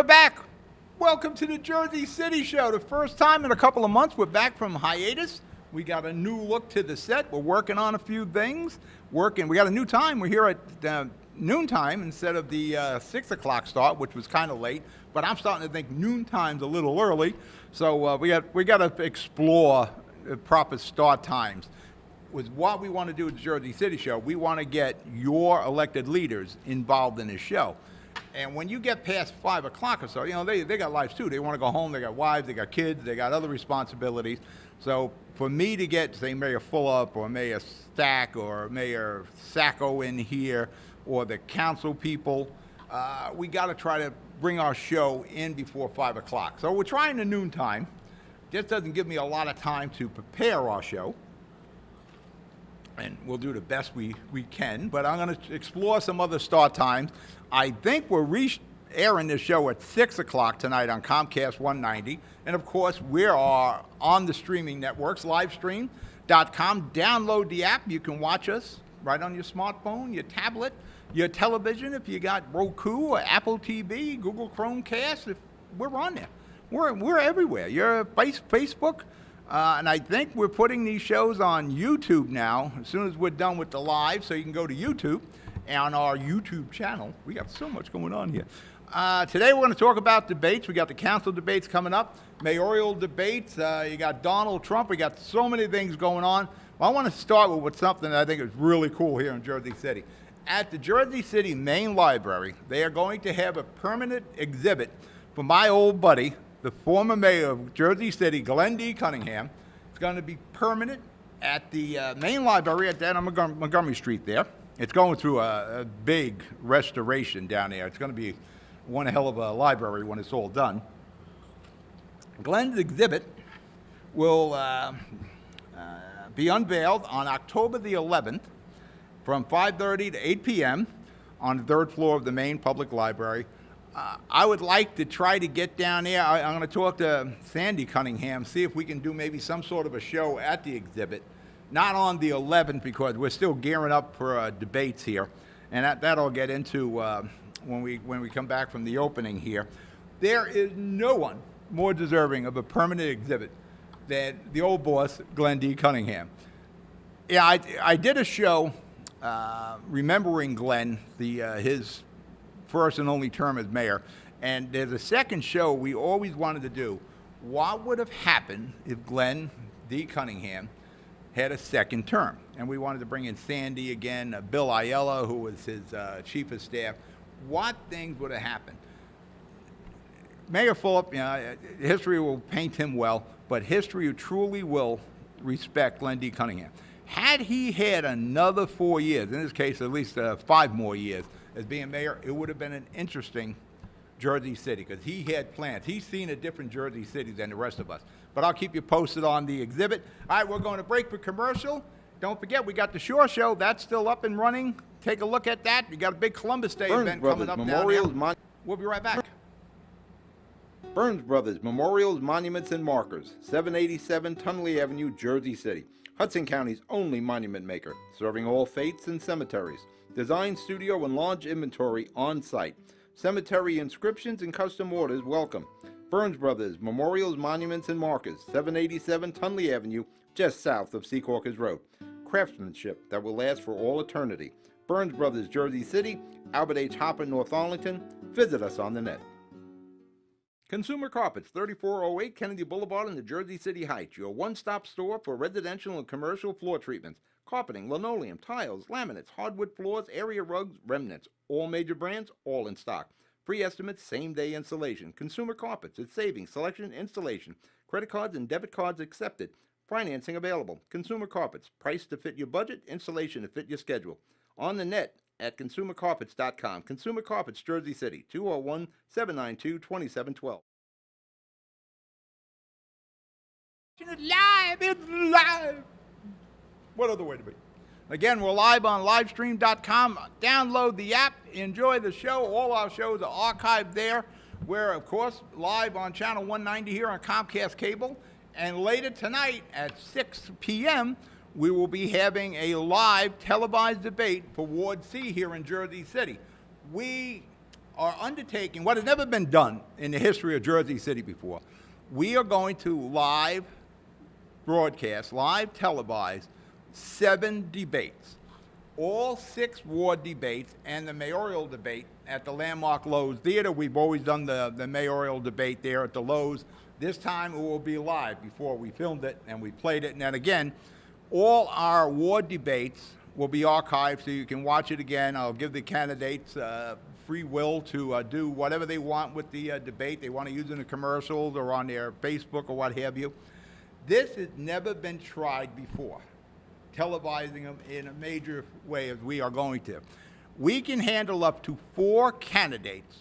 We're back. Welcome to the Jersey City Show. The first time in a couple of months we're back from hiatus. We got a new look to the set. We're working on a few things. We got a new time. We're here at noontime instead of the 6 o'clock start, which was kind of late. But I'm starting to think noontime's a little early. So we got to explore the proper start times. With what we want to do with the Jersey City Show, we want to get your elected leaders involved in the show. And when you get past 5 o'clock or so, you know, they got lives too. They want to go home. They got wives. They got kids. They got other responsibilities. So for me to get, say, Mayor Fulop or Mayor Stack or Mayor Sacco in here or the council people, we got to try to bring our show in before 5 o'clock. So we're trying the noontime. This doesn't give me a lot of time to prepare our show. And we'll do the best we can, but I'm going to explore some other start times. I think we're airing this show at 6 o'clock tonight on Comcast 190. And, of course, we are on the streaming networks, livestream.com. Download the app. You can watch us right on your smartphone, your tablet, your television. If you got Roku or Apple TV, Google Chromecast, we're on there. We're everywhere. You're Facebook. And I think we're putting these shows on YouTube now, as soon as we're done with the live, so you can go to YouTube and on our YouTube channel. We got so much going on here. Today we're going to talk about debates. We got the council debates coming up, mayoral debates. You got Donald Trump. We got so many things going on. Well, I want to start with something that I think is really cool here in Jersey City. At the Jersey City Main Library, they are going to have a permanent exhibit for my old buddy, the former mayor of Jersey City, Glenn D. Cunningham. It's going to be permanent at the main library at down on Montgomery Street there. It's going through a big restoration down there. It's going to be one hell of a library when it's all done. Glenn's exhibit will be unveiled on October the 11th from 5:30 to 8 p.m. on the third floor of the main public library. I would like to try to get down there. I'm going to talk to Sandy Cunningham, see if we can do maybe some sort of a show at the exhibit. Not on the 11th because we're still gearing up for debates here, and that'll get into when we come back from the opening here. There is no one more deserving of a permanent exhibit than the old boss, Glenn D. Cunningham. Yeah, I did a show remembering Glenn, his first and only term as mayor. And there's a second show we always wanted to do. What would have happened if Glenn D. Cunningham had a second term? And we wanted to bring in Sandy again, Bill Aiella, who was his chief of staff. What things would have happened? Mayor Fulop, history will paint him well, but history truly will respect Glenn D. Cunningham. Had he had another 4 years, in this case at least 5 more years, as being mayor, it would have been an interesting Jersey City because he had plans. He's seen a different Jersey City than the rest of us. But I'll keep you posted on the exhibit. All right, we're going to break for commercial. Don't forget, we got the Shore Show. That's still up and running. Take a look at that. We got a big Columbus Day event coming up down there. We'll be right back. Burns Brothers Memorials, Monuments, and Markers, 787 Tunley Avenue, Jersey City. Hudson County's only monument maker, serving all faiths and cemeteries. Design studio and large inventory on site. Cemetery inscriptions and custom orders welcome. Burns Brothers Memorials, Monuments, and Markers, 787 Tunley Avenue, just south of Secaucus Road. Craftsmanship that will last for all eternity. Burns Brothers, Jersey City, Albert H. Hopper, North Arlington. Visit us on the net. Consumer Carpets, 3408 Kennedy Boulevard in the Jersey City Heights, your one-stop store for residential and commercial floor treatments. Carpeting, linoleum, tiles, laminates, hardwood floors, area rugs, remnants. All major brands, all in stock. Free estimates, same-day installation. Consumer Carpets, it's savings, selection, installation. Credit cards and debit cards accepted. Financing available. Consumer Carpets, price to fit your budget, installation to fit your schedule. On the net at consumercarpets.com. Consumer Carpets, Jersey City, 201-792-2712. It's live. What other way to be? Again, we're live on livestream.com. Download the app. Enjoy the show. All our shows are archived there. We're, of course, live on channel 190 here on Comcast Cable. And later tonight at 6 p.m., we will be having a live televised debate for Ward C here in Jersey City. We are undertaking what has never been done in the history of Jersey City before. We are going to live broadcast, live televise 7 debates. All 6 ward debates and the mayoral debate at the landmark Lowe's Theater. We've always done the mayoral debate there at the Lowe's. This time it will be live. Before we filmed it and we played it. And then again, all our ward debates will be archived so you can watch it again. I'll give the candidates free will to do whatever they want with the debate. They want to use it in the commercials or on their Facebook or what have you. This has never been tried before, televising them in a major way as we are going to. We can handle up to 4 candidates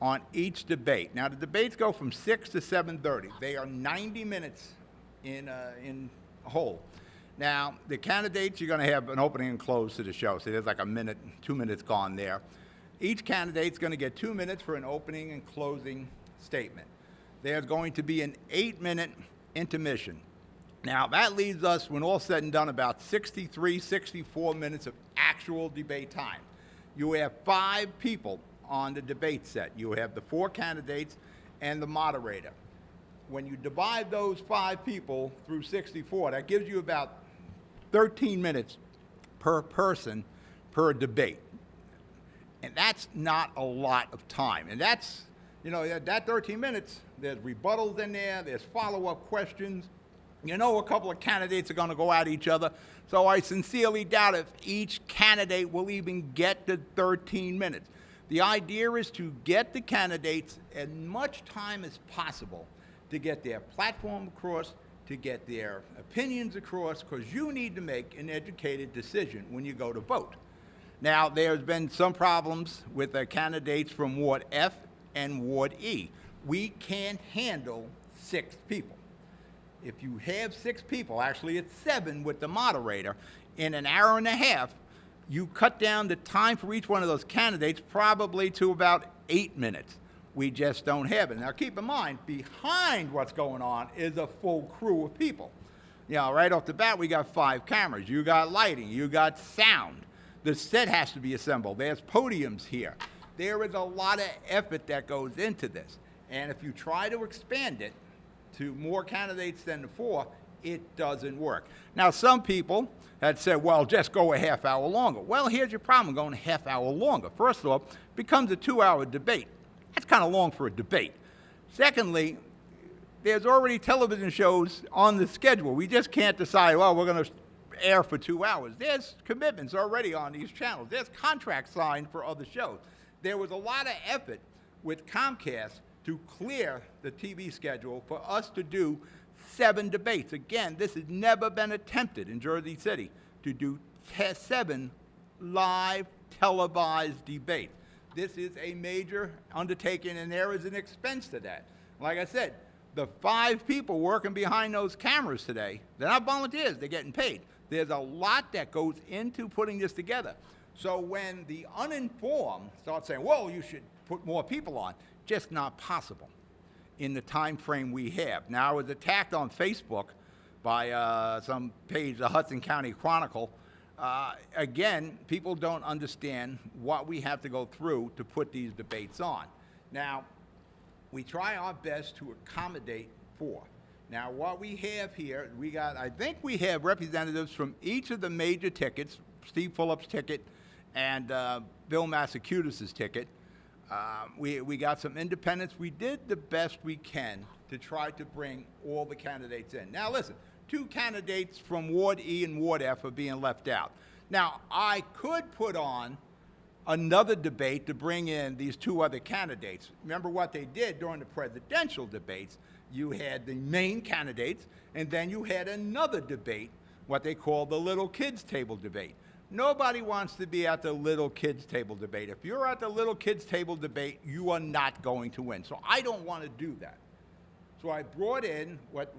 on each debate. Now, the debates go from 6 to 7:30. They are 90 minutes in whole. Now, the candidates, you're going to have an opening and close to the show, so there's like a minute, 2 minutes gone there. Each candidate's going to get 2 minutes for an opening and closing statement. There's going to be an 8-minute intermission. Now, that leaves us, when all said and done, about 63, 64 minutes of actual debate time. You have 5 people on the debate set. You have the 4 candidates and the moderator. When you divide those 5 people through 64, that gives you about 13 minutes per person per debate. And that's not a lot of time. And that's, that 13 minutes, there's rebuttals in there, there's follow-up questions. A couple of candidates are going to go at each other. So I sincerely doubt if each candidate will even get the 13 minutes. The idea is to get the candidates as much time as possible to get their platform across, to get their opinions across, because you need to make an educated decision when you go to vote. Now, there's been some problems with the candidates from Ward F and Ward E. We can't handle 6 people. If you have 6 people, actually it's 7 with the moderator, in an hour and a half, you cut down the time for each one of those candidates probably to about 8 minutes. We just don't have it. Now keep in mind, behind what's going on is a full crew of people. Right off the bat, we got 5 cameras. You got lighting, you got sound. The set has to be assembled. There's podiums here. There is a lot of effort that goes into this. And if you try to expand it to more candidates than the 4, it doesn't work. Now, some people had said, well, just go a half hour longer. Well, here's your problem going a half hour longer. First off, it becomes a 2-hour debate. That's kind of long for a debate. Secondly, there's already television shows on the schedule. We just can't decide, well, we're going to air for 2 hours. There's commitments already on these channels. There's contracts signed for other shows. There was a lot of effort with Comcast to clear the TV schedule for us to do 7 debates. Again, this has never been attempted in Jersey City, to do 7 live televised debates. This is a major undertaking, and there is an expense to that. Like I said, the 5 people working behind those cameras today, they're not volunteers, they're getting paid. There's a lot that goes into putting this together. So when the uninformed start saying, well, you should put more people on, just not possible in the time frame we have. Now, I was attacked on Facebook by some page, the Hudson County Chronicle. Again, people don't understand what we have to go through to put these debates on. Now, we try our best to accommodate 4. Now, what we have here, I think we have representatives from each of the major tickets, Steve Phillips' ticket and Bill Massacutis' ticket. We got some independents. We did the best we can to try to bring all the candidates in. Now, listen, 2 candidates from Ward E and Ward F are being left out. Now, I could put on another debate to bring in these 2 other candidates. Remember what they did during the presidential debates? You had the main candidates, and then you had another debate, what they call the little kids table debate. Nobody wants to be at the little kids table debate. If you're at the little kids table debate, you are not going to win. So I don't want to do that. So I brought in what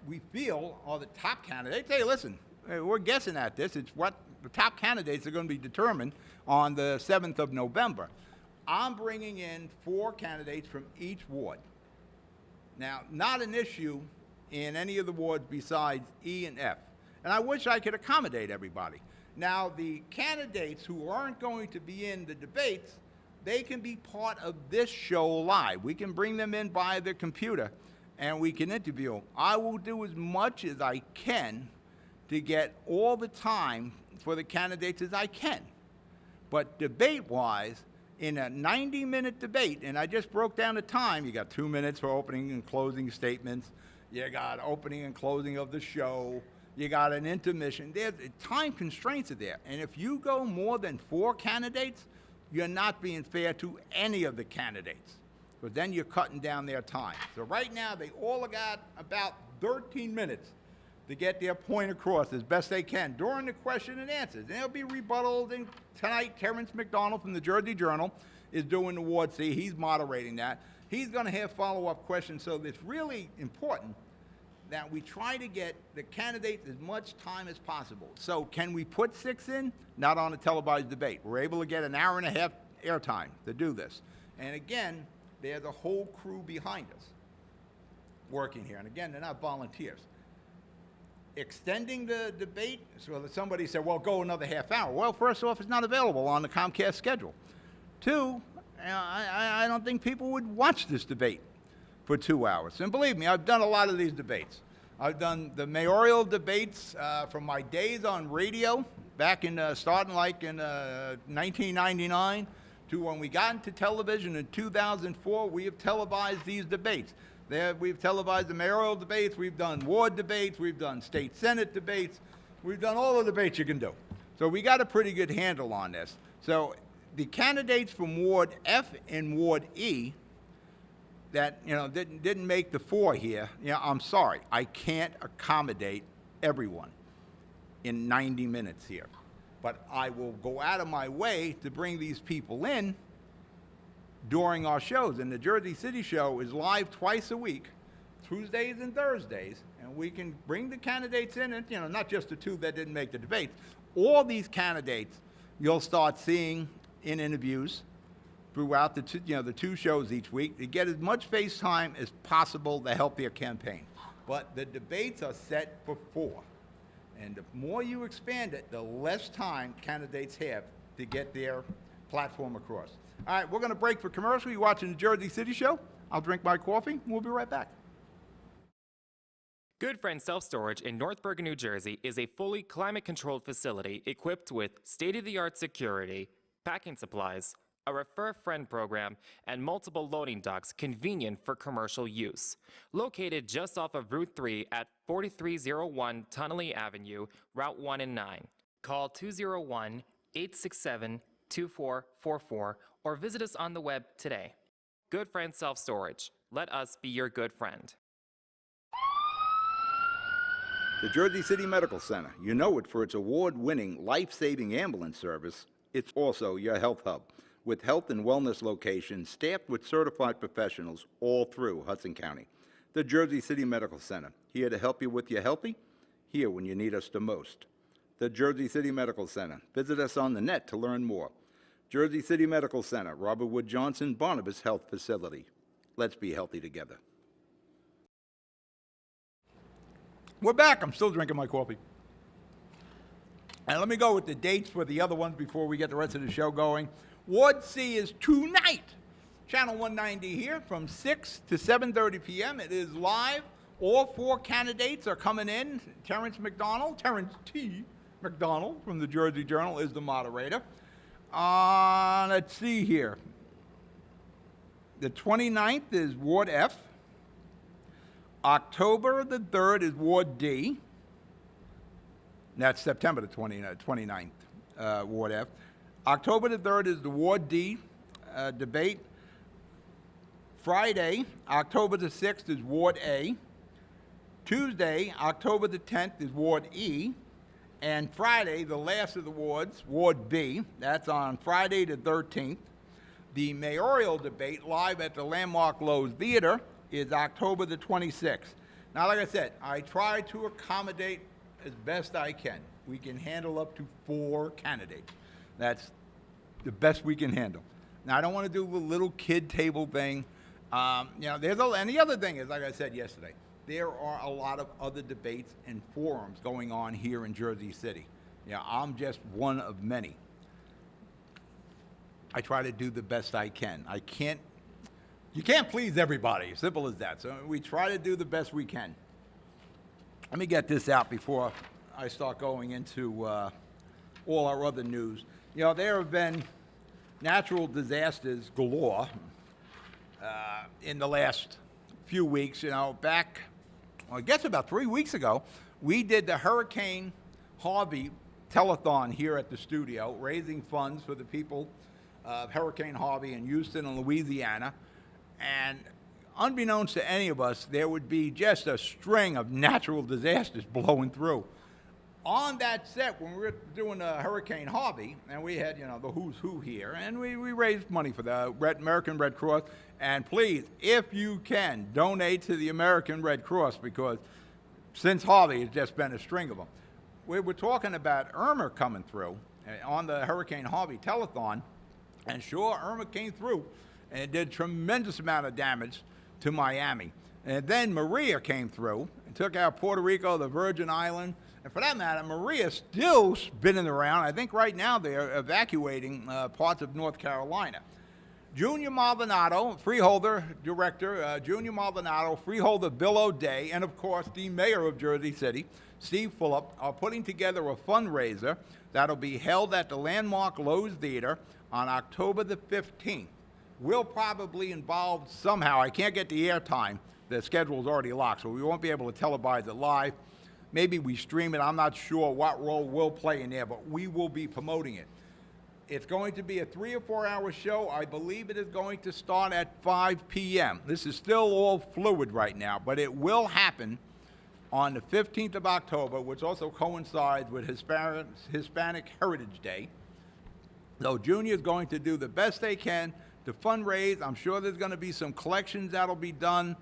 we feel are the top candidates. Hey, listen, we're guessing at this. It's what the top candidates are going to be determined on the 7th of November. I'm bringing in 4 candidates from each ward. Now, not an issue in any of the wards besides E and F. And I wish I could accommodate everybody. Now, the candidates who aren't going to be in the debates, they can be part of this show live. We can bring them in by the computer, and we can interview them. I will do as much as I can to get all the time for the candidates as I can. But debate-wise, in a 90-minute debate, and I just broke down the time, you got 2 minutes for opening and closing statements, you got opening and closing of the show, you got an intermission. There's time constraints are there. And if you go more than 4 candidates, you're not being fair to any of the candidates, because then you're cutting down their time. So right now, they all got about 13 minutes to get their point across as best they can during the question and answers. And there'll be rebuttals, and tonight, Terrence McDonald from the Jersey Journal is doing the Ward C. He's moderating that. He's gonna have follow-up questions, so it's really important that we try to get the candidates as much time as possible. So can we put 6 in? Not on a televised debate. We're able to get an hour and a half airtime to do this. And again, there's a whole crew behind us working here. And again, they're not volunteers. Extending the debate, so that somebody said, well, go another half hour. Well, first off, it's not available on the Comcast schedule. 2, I don't think people would watch this debate for 2 hours. And believe me, I've done a lot of these debates. I've done the mayoral debates from my days on radio, back in, starting like in 1999, to when we got into television in 2004, we have televised these debates. We've televised the mayoral debates, we've done ward debates, we've done state senate debates, we've done all the debates you can do. So we got a pretty good handle on this. So the candidates from Ward F and Ward E that, you know, didn't make the 4 here, you know, I'm sorry, I can't accommodate everyone in 90 minutes here. But I will go out of my way to bring these people in during our shows. And the Jersey City show is live twice a week, Tuesdays and Thursdays, and we can bring the candidates in, and, you know, not just the 2 that didn't make the debates. All these candidates you'll start seeing in interviews throughout the 2 shows each week to get as much face time as possible to help their campaign. But the debates are set for 4. And the more you expand it, the less time candidates have to get their platform across. All right, we're going to break for commercial. You're watching the Jersey City Show. I'll drink my coffee, and we'll be right back. Good Friend Self Storage in North Bergen, New Jersey is a fully climate-controlled facility equipped with state-of-the-art security, packing supplies, a Refer a Friend program, and multiple loading docks convenient for commercial use. Located just off of Route 3 at 4301 Tunnelly Avenue, Route 1 and 9. Call 201-867-2444 or visit us on the web today. Good Friend Self Storage. Let us be your good friend. The Jersey City Medical Center. You know it for its award-winning, life-saving ambulance service. It's also your health hub, with health and wellness locations staffed with certified professionals all through Hudson County. The Jersey City Medical Center, here to help you with your healthy, here when you need us the most. The Jersey City Medical Center. Visit us on the net to learn more. Jersey City Medical Center, Robert Wood Johnson, Barnabas Health Facility. Let's be healthy together. We're back. I'm still drinking my coffee. And let me go with the dates for the other ones before we get the rest of the show going. Ward C is tonight. Channel 190 here from 6 to 7:30 p.m. It is live. All 4 candidates are coming in. Terrence T. McDonald from the Jersey Journal is the moderator. Let's see here. The 29th is Ward F. October the 3rd is Ward D. That's September the 29th, Ward F. October the 3rd is the Ward D debate. Friday, October the 6th is Ward A. Tuesday, October the 10th is Ward E. And Friday, the last of the wards, Ward B, that's on Friday the 13th. The mayoral debate live at the Landmark Lowe's Theater is October the 26th. Now, like I said, I try to accommodate as best I can. We can handle up to 4 candidates. That's the best we can handle. Now, I don't want to do the little kid table thing. And the other thing is, like I said yesterday, there are a lot of other debates and forums going on here in Jersey City. I'm just one of many. I try to do the best I can. You can't please everybody, simple as that. So we try to do the best we can. Let me get this out before I start going into all our other news. You know, there have been natural disasters galore in the last few weeks. You know, back, well, I guess about 3 weeks ago, we did the Hurricane Harvey telethon here at the studio, raising funds for the people of Hurricane Harvey in Houston and Louisiana. And unbeknownst to any of us, there would be just a string of natural disasters blowing through. On that set, when we were doing Hurricane Harvey, and we had, you know, the who's who here, and we raised money for the American Red Cross. And please, if you can, donate to the American Red Cross, because since Harvey, it's just been a string of them. We were talking about Irma coming through on the Hurricane Harvey telethon, and sure, Irma came through and it did a tremendous amount of damage to Miami. And then Maria came through and took out Puerto Rico, the Virgin Islands, and for that matter, Maria's still spinning around. I think right now they're evacuating parts of North Carolina. Junior Maldonado, freeholder director, Junior Maldonado, freeholder Bill O'Day, and of course the mayor of Jersey City, Steve Fulop, are putting together a fundraiser that'll be held at the landmark Lowe's Theater on October the 15th. We'll probably involve somehow, I can't get the airtime, the schedule's already locked, so we won't be able to televise it live. Maybe we stream it, I'm not sure what role we'll play in there, but we will be promoting it. It's going to be a 3 or 4 hour show. I believe it is going to start at 5 p.m. This is still all fluid right now, but it will happen on the 15th of October, which also coincides with Hispanic Heritage Day. So Junior is going to do the best they can to fundraise. I'm sure there's going to be some collections that'll be done.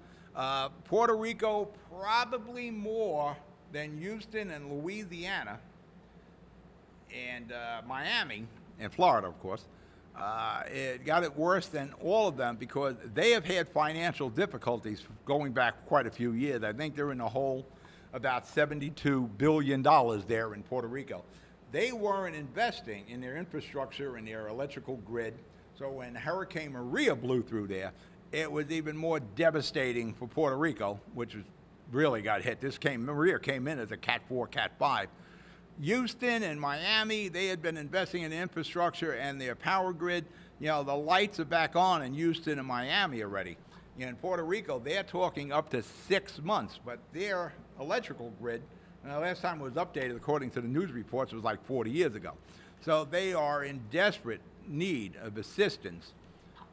Puerto Rico, probably more than Houston and Louisiana and Miami and Florida, of course. It got it worse than all of them because they have had financial difficulties going back quite a few years. I think they're in the hole about $72 billion there in Puerto Rico. They weren't investing in their infrastructure and their electrical grid. So when Hurricane Maria blew through there, it was even more devastating for Puerto Rico, which really got hit. Maria came in as a Cat 4, Cat 5. Houston and Miami, they had been investing in infrastructure and their power grid. You know, the lights are back on in Houston and Miami already. You know, in Puerto Rico, they're talking up to 6 months, but their electrical grid, and the last time it was updated, according to the news reports, was like 40 years ago. So they are in desperate need of assistance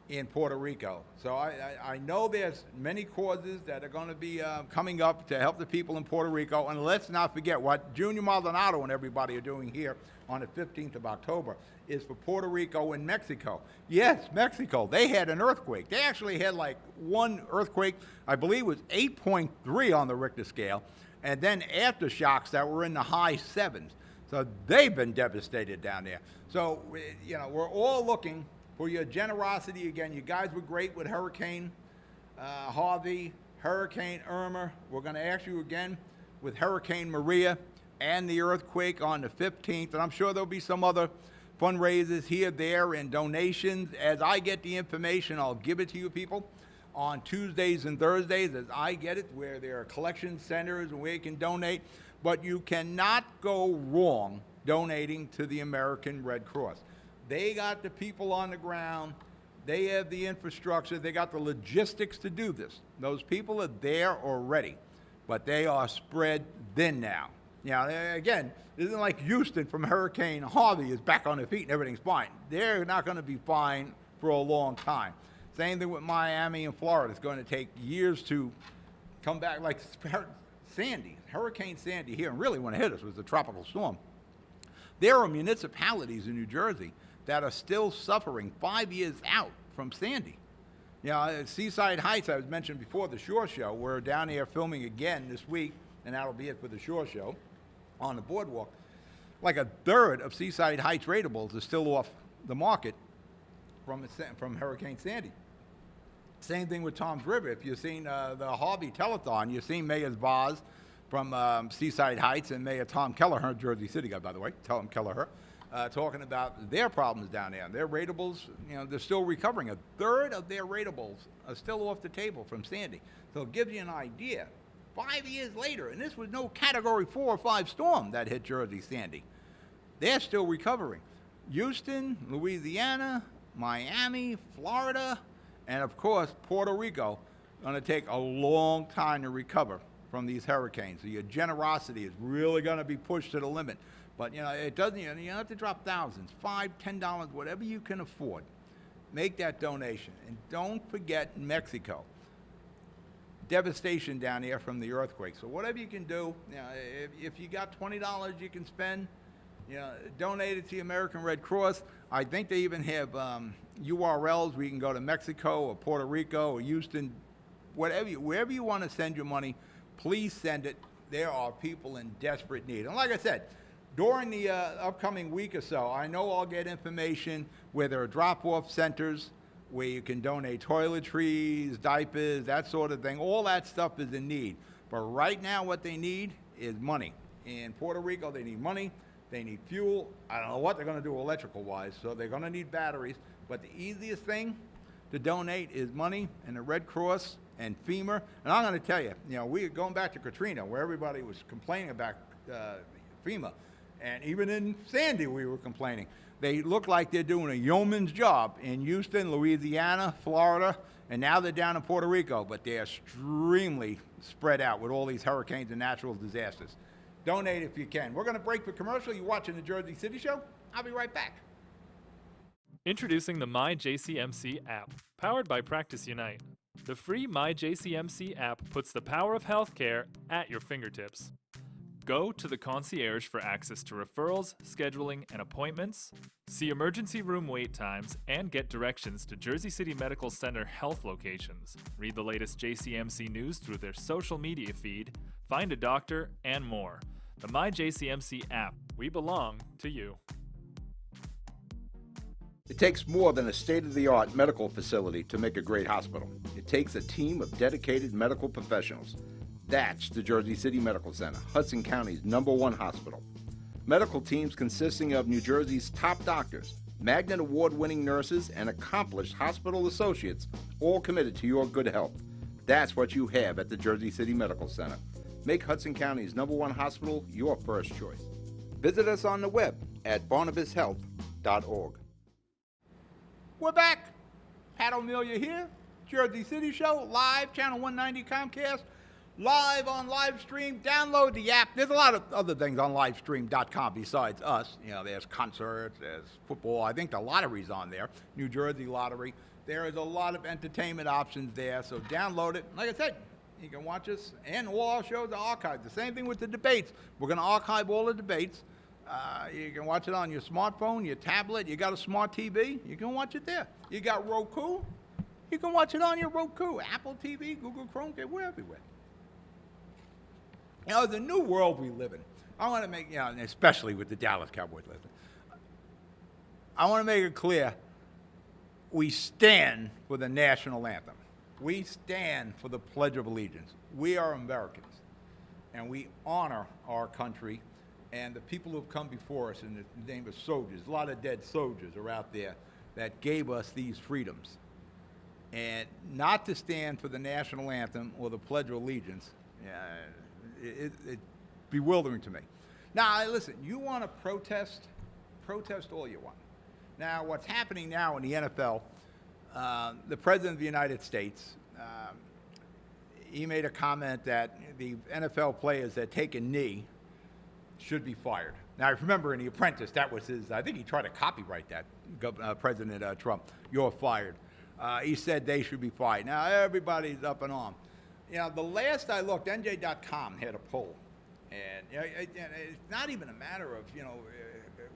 in Puerto Rico. So I know there's many causes that are going to be coming up to help the people in Puerto Rico. And let's not forget what Junior Maldonado and everybody are doing here on the 15th of October is for Puerto Rico and Mexico. Yes, Mexico, they had an earthquake. They actually had like one earthquake, I believe it was 8.3 on the Richter scale, and then aftershocks that were in the high 7s. So they've been devastated down there. So, you know, we're all looking for your generosity again. You guys were great with Hurricane Harvey, Hurricane Irma. We're going to ask you again with Hurricane Maria and the earthquake on the 15th. And I'm sure there'll be some other fundraisers here, there, and donations. As I get the information, I'll give it to you people on Tuesdays and Thursdays as I get it, where there are collection centers and where you can donate. But you cannot go wrong donating to the American Red Cross. They got the people on the ground. They have the infrastructure. They got the logistics to do this. Those people are there already, but they are spread thin now. You know, again, it isn't like Houston from Hurricane Harvey is back on their feet and everything's fine. They're not going to be fine for a long time. Same thing with Miami and Florida. It's going to take years to come back. Like Sandy, Hurricane Sandy here, and really when it hit us was a tropical storm. There are municipalities in New Jersey that are still suffering 5 years out from Sandy. You know, Seaside Heights, I was mentioned before, the Shore Show. We're down here filming again this week, and that'll be it for the Shore Show on the boardwalk. Like a third of Seaside Heights ratables is still off the market from Hurricane Sandy. Same thing with Tom's River. If you've seen the Harvey Telethon, you've seen Mayor's Vaz from Seaside Heights and Mayor Tom Kelleher, Jersey City guy, by the way, tell him Kelleher. talking about their problems down there. Their ratables, they're still recovering. A third of their ratables are still off the table from Sandy. So it gives you an idea. 5 years later, and this was no Category 4 or 5 storm that hit Jersey, Sandy. They're still recovering. Houston, Louisiana, Miami, Florida, and of course, Puerto Rico, going to take a long time to recover from these hurricanes. So your generosity is really going to be pushed to the limit. But, it doesn't, you don't have to drop thousands, $5, $10, whatever you can afford. Make that donation. And don't forget Mexico. Devastation down there from the earthquake. So whatever you can do, if you got $20 you can spend, donate it to the American Red Cross. I think they even have URLs where you can go to Mexico or Puerto Rico or Houston, wherever you want to send your money, please send it. There are people in desperate need. And like I said, during the upcoming week or so, I know I'll get information where there are drop-off centers, where you can donate toiletries, diapers, that sort of thing. All that stuff is in need. But right now what they need is money. In Puerto Rico, they need money. They need fuel. I don't know what they're going to do electrical-wise, so they're going to need batteries. But the easiest thing to donate is money, and the Red Cross and FEMA. And I'm going to tell you, we're going back to Katrina, where everybody was complaining about FEMA. And even in Sandy, we were complaining. They look like they're doing a yeoman's job in Houston, Louisiana, Florida, and now they're down in Puerto Rico, but they're extremely spread out with all these hurricanes and natural disasters. Donate if you can. We're going to break for commercial. You're watching the Jersey City Show. I'll be right back. Introducing the MyJCMC app, powered by Practice Unite. The free MyJCMC app puts the power of healthcare at your fingertips. Go to the concierge for access to referrals, scheduling, and appointments, see emergency room wait times, and get directions to Jersey City Medical Center health locations. Read the latest JCMC news through their social media feed, find a doctor, and more. The MyJCMC app. We belong to you. It takes more than a state-of-the-art medical facility to make a great hospital. It takes a team of dedicated medical professionals. That's the Jersey City Medical Center, Hudson County's #1 hospital. Medical teams consisting of New Jersey's top doctors, Magnet Award-winning nurses, and accomplished hospital associates, all committed to your good health. That's what you have at the Jersey City Medical Center. Make Hudson County's #1 hospital your first choice. Visit us on the web at barnabashealth.org. We're back. Pat O'Melia here. Jersey City Show, live, channel 190 Comcast. Live on live stream. Download the app. There's a lot of other things on livestream.com besides us. There's concerts, there's football. I think the lottery's on there. New Jersey Lottery. There is a lot of entertainment options there, so download it. Like I said, you can watch us, and all our shows are archived. The same thing with the debates. We're going to archive all the debates. You can watch it on your smartphone, your tablet. You got a smart TV, you can watch it there. You got Roku, you can watch it on your Roku. Apple TV, Google Chromecast, we're everywhere. The new world we live in, I want to make, especially with the Dallas Cowboys, listen, I want to make it clear, we stand for the national anthem. We stand for the Pledge of Allegiance. We are Americans, and we honor our country and the people who have come before us in the name of soldiers. A lot of dead soldiers are out there that gave us these freedoms. And not to stand for the national anthem or the Pledge of Allegiance, it's bewildering to me. Now, listen, you want to protest all you want. Now, what's happening now in the NFL, the President of the United States, he made a comment that the NFL players that take a knee should be fired. Now, I remember in The Apprentice, that was his, I think he tried to copyright that, President Trump, you're fired. He said they should be fired. Now, everybody's up and on. The last I looked, NJ.com had a poll. And it's not even a matter of,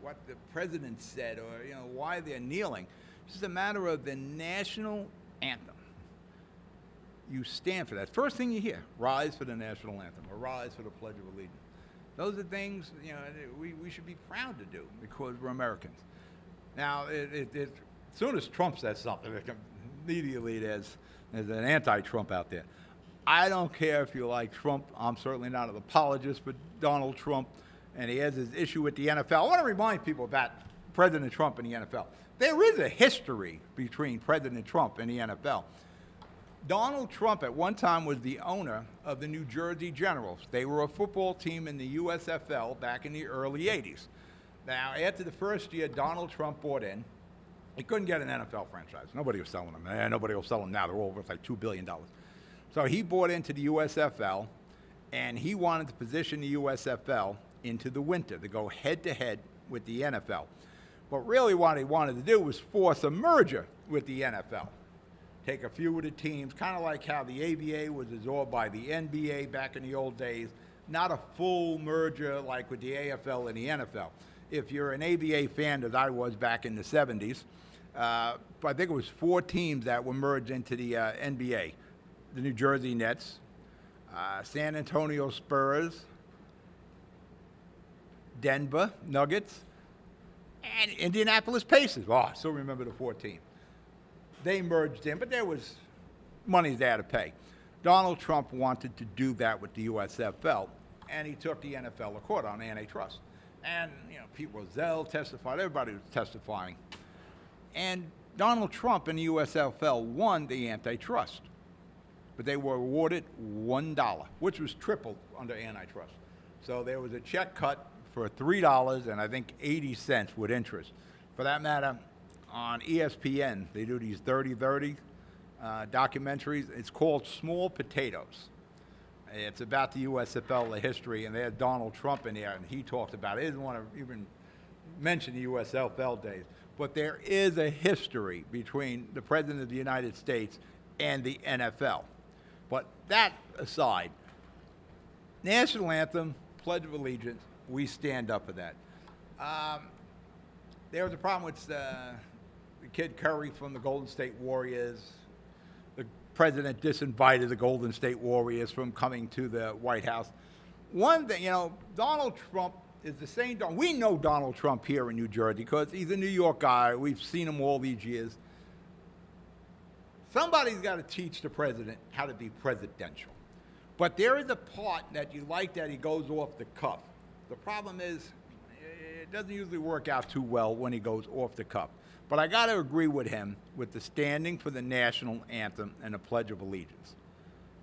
what the president said or, why they're kneeling. It's just a matter of the national anthem. You stand for that. First thing you hear, rise for the national anthem or rise for the Pledge of Allegiance. Those are things, we should be proud to do because we're Americans. Now, as soon as Trump says something, immediately there's an anti-Trump out there. I don't care if you like Trump. I'm certainly not an apologist for Donald Trump, and he has his issue with the NFL. I want to remind people about President Trump and the NFL. There is a history between President Trump and the NFL. Donald Trump at one time was the owner of the New Jersey Generals. They were a football team in the USFL back in the early 80s. Now, after the first year Donald Trump bought in, he couldn't get an NFL franchise. Nobody was selling them. Nobody will sell them now. They're all worth like $2 billion. So he bought into the USFL, and he wanted to position the USFL into the winter to go head-to-head with the NFL. But really what he wanted to do was force a merger with the NFL. Take a few of the teams, kind of like how the ABA was absorbed by the NBA back in the old days, not a full merger like with the AFL and the NFL. If you're an ABA fan, as I was back in the 70s, I think it was 4 teams that were merged into the NBA. The New Jersey Nets, San Antonio Spurs, Denver Nuggets, and Indianapolis Pacers. Oh, I still remember the 4 teams. They merged in, but there was money there to pay. Donald Trump wanted to do that with the USFL, and he took the NFL to court on antitrust. And, people, Zell testified, everybody was testifying. And Donald Trump and the USFL won the antitrust. But they were awarded $1, which was tripled under antitrust. So there was a check cut for $3 and I think 80 cents with interest. For that matter, on ESPN, they do these 30-30 documentaries. It's called Small Potatoes. It's about the USFL, the history, and they had Donald Trump in there, and he talked about it. He didn't want to even mention the USFL days. But there is a history between the President of the United States and the NFL. But that aside, National Anthem, Pledge of Allegiance, we stand up for that. There was a problem with the kid Curry from the Golden State Warriors. The president disinvited the Golden State Warriors from coming to the White House. One thing, Donald Trump is the same. We know Donald Trump here in New Jersey because he's a New York guy. We've seen him all these years. Somebody's got to teach the president how to be presidential. But there is a part that you like that he goes off the cuff. The problem is it doesn't usually work out too well when he goes off the cuff. But I got to agree with him with the standing for the national anthem and the Pledge of Allegiance.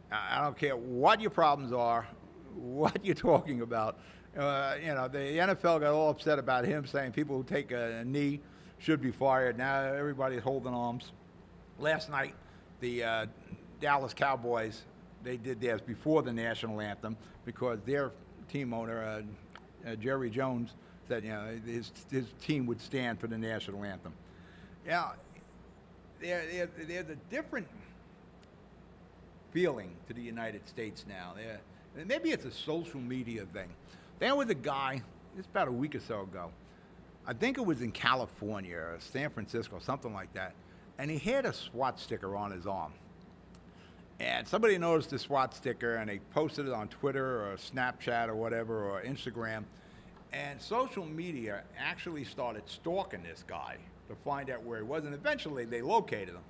I don't care what your problems are, what you're talking about. The NFL got all upset about him saying people who take a knee should be fired. Now everybody's holding arms. Last night, the Dallas Cowboys, they did theirs before the national anthem because their team owner, Jerry Jones, said his team would stand for the national anthem. There's a different feeling to the United States now. Maybe it's a social media thing. There was a guy, it's about a week or so ago, I think it was in California or San Francisco, something like that, and he had a SWAT sticker on his arm. And somebody noticed the SWAT sticker, and they posted it on Twitter or Snapchat or whatever, or Instagram. And social media actually started stalking this guy to find out where he was, and eventually they located him.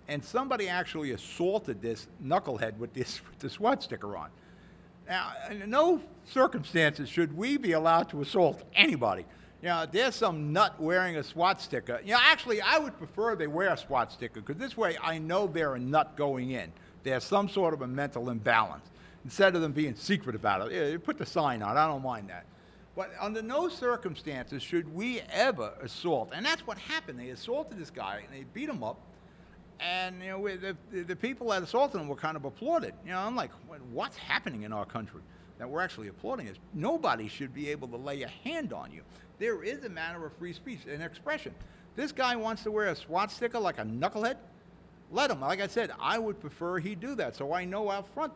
And somebody actually assaulted this knucklehead with the SWAT sticker on. Now, in no circumstances should we be allowed to assault anybody. There's some nut wearing a SWAT sticker. Actually, I would prefer they wear a SWAT sticker, because this way I know they're a nut going in. There's some sort of a mental imbalance. Instead of them being secret about it, you put the sign on, I don't mind that. But under no circumstances should we ever assault. And that's what happened. They assaulted this guy, and they beat him up. And the people that assaulted him were kind of applauded. I'm like, what's happening in our country that we're actually applauding this? Nobody should be able to lay a hand on you. There is a matter of free speech and expression. This guy wants to wear a SWAT sticker like a knucklehead. Let him. Like I said, I would prefer he do that, so I know out front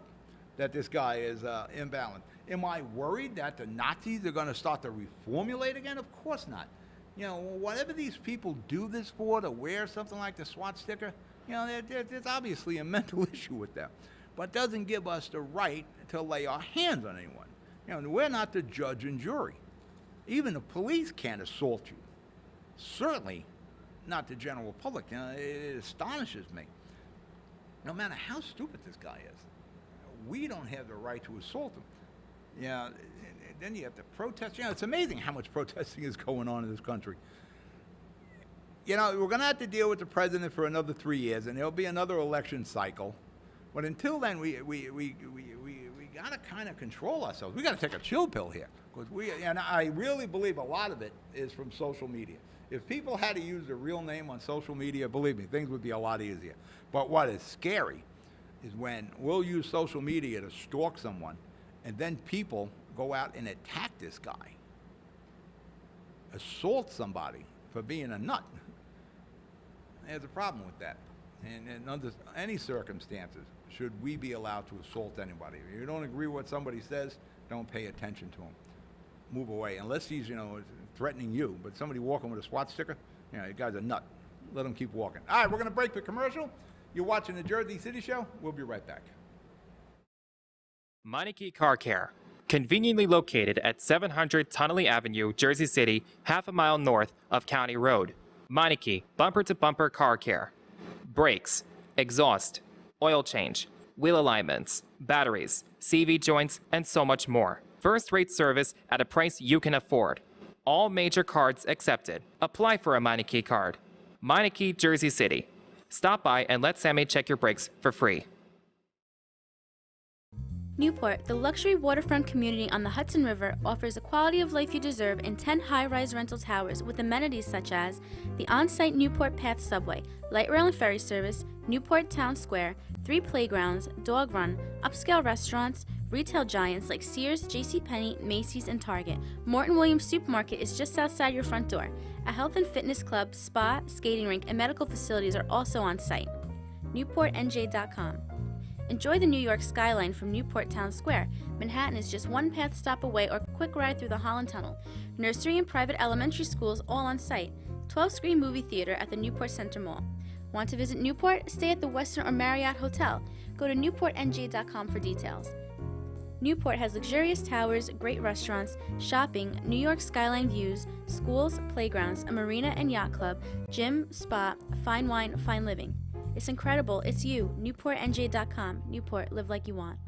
that this guy is imbalanced. Am I worried that the Nazis are going to start to reformulate again? Of course not. Whatever these people do this for, to wear something like the SWAT sticker, there's obviously a mental issue with them. But doesn't give us the right to lay our hands on anyone. We're not the judge and jury. Even the police can't assault you. Certainly not the general public. It astonishes me. No matter how stupid this guy is, we don't have the right to assault him. Then you have to protest. It's amazing how much protesting is going on in this country. you know, we're going to have to deal with the president for another 3 years, and there'll be another election cycle. But until then, we got to kind of control ourselves. We got to take a chill pill here, because and I really believe a lot of it is from social media. If people had to use their real name on social media, believe me, things would be a lot easier. But what is scary is when we'll use social media to stalk someone, and then people go out and attack this guy, assault somebody for being a nut. There's a problem with that. And under any circumstances, should we be allowed to assault anybody? If you don't agree with what somebody says, don't pay attention to him. Move away, unless he's, you know, threatening you. But somebody walking with a SWAT sticker, you know, you guy's a nut. Let him keep walking. All right, we're going to break the commercial. You're watching the Jersey City Show. We'll be right back. Meineke Car Care, conveniently located at 700 Tunnelly Avenue, Jersey City, half a mile north of County Road. Meineke bumper-to-bumper car care. Brakes, exhaust, oil change, wheel alignments, batteries, CV joints, and so much more. First-rate service at a price you can afford. All major cards accepted. Apply for a Meineke card. Meineke, Jersey City. Stop by and let Sammy check your brakes for free. Newport, the luxury waterfront community on the Hudson River, offers the quality of life you deserve in 10 high-rise rental towers with amenities such as the on-site Newport Path subway, light rail and ferry service, Newport Town Square, 3 playgrounds, dog run, upscale restaurants, retail giants like Sears, JCPenney, Macy's, and Target. Morton Williams Supermarket is just outside your front door. A health and fitness club, spa, skating rink, and medical facilities are also on site. NewportNJ.com. Enjoy the New York skyline from Newport Town Square. Manhattan is just one path stop away or quick ride through the Holland Tunnel. Nursery and private elementary schools all on site. 12-screen movie theater at the Newport Center Mall. Want to visit Newport? Stay at the Westin or Marriott Hotel. Go to NewportNJ.com for details. Newport has luxurious towers, great restaurants, shopping, New York skyline views, schools, playgrounds, a marina and yacht club, gym, spa, fine wine, fine living. It's incredible. It's you. NewportNJ.com. Newport, live like you want.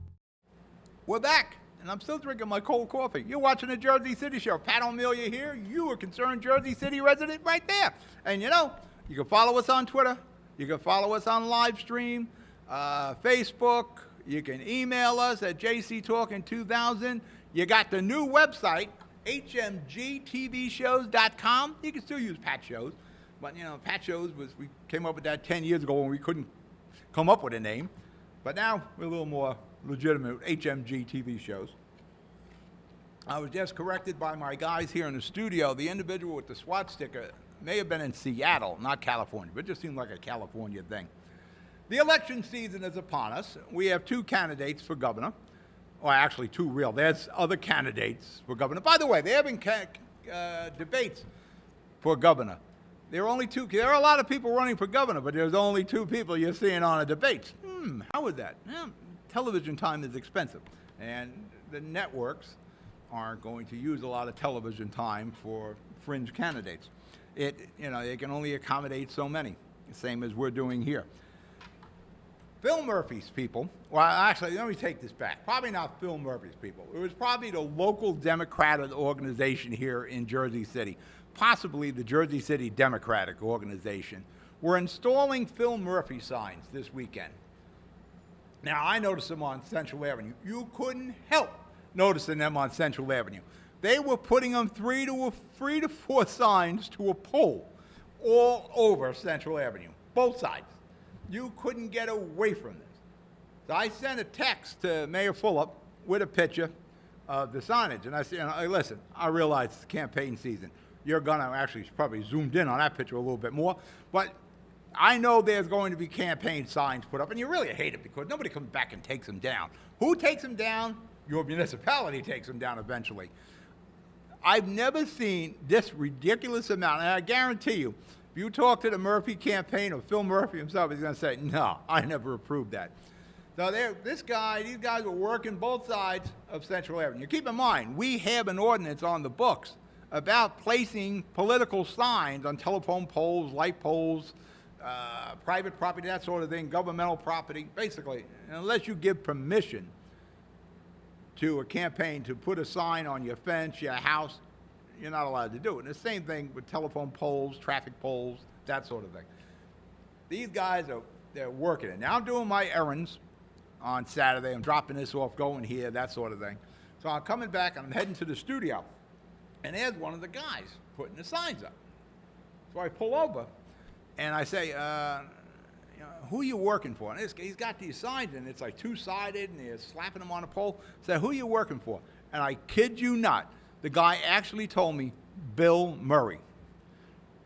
We're back, and I'm still drinking my cold coffee. You're watching the Jersey City Show. Pat O'Melia here. You a concerned Jersey City resident right there. And you know, you can follow us on Twitter. You can follow us on live stream, Facebook. You can email us at jctalking2000. You got the new website, hmgtvshows.com. You can still use Pat Shows. But, you know, Pat Shows we came up with that 10 years ago when we couldn't come up with a name. But now we're a little more legitimate, HMG TV Shows. I was just corrected by my guys here in the studio. The individual with the SWAT sticker may have been in Seattle, not California, but it just seemed like a California thing. The election season is upon us. We have 2 candidates for governor. Or actually 2 real. There's other candidates for governor. By the way, they're having debates for governor. There are only 2. There are a lot of people running for governor, but there's only 2 people you're seeing on a debate. How is that? Television time is expensive, and the networks aren't going to use a lot of television time for fringe candidates. They can only accommodate so many, the same as we're doing here. Phil Murphy's people, well, actually, let me take this back. Probably not Phil Murphy's people. It was probably the local Democratic organization here in Jersey City, possibly the Jersey City Democratic Organization. We're installing Phil Murphy signs this weekend. Now, I noticed them on Central Avenue. You couldn't help noticing them on Central Avenue. They were putting them 3 to 4 signs to a pole all over Central Avenue, both sides. You couldn't get away from this. So I sent a text to Mayor Fulop with a picture of the signage. And I said, hey, listen, I realize it's campaign season. You're going to actually probably zoomed in on that picture a little bit more. But I know there's going to be campaign signs put up. And you really hate it because nobody comes back and takes them down. Who takes them down? Your municipality takes them down eventually. I've never seen this ridiculous amount. And I guarantee you, if you talk to the Murphy campaign or Phil Murphy himself, he's going to say, no, I never approved that. So these guys were working both sides of Central Avenue. Keep in mind, we have an ordinance on the books about placing political signs on telephone poles, light poles, private property, that sort of thing, governmental property. Basically, unless you give permission to a campaign to put a sign on your fence, your house, you're not allowed to do it. And the same thing with telephone poles, traffic poles, that sort of thing. These guys they're working it. Now I'm doing my errands on Saturday. I'm dropping this off, going here, that sort of thing. So I'm coming back and I'm heading to the studio. And there's one of the guys putting the signs up. So I pull over and I say, who are you working for? And he's got these signs and it's like two-sided and they're slapping them on a pole. I said, who are you working for? And I kid you not, the guy actually told me Bill Murray.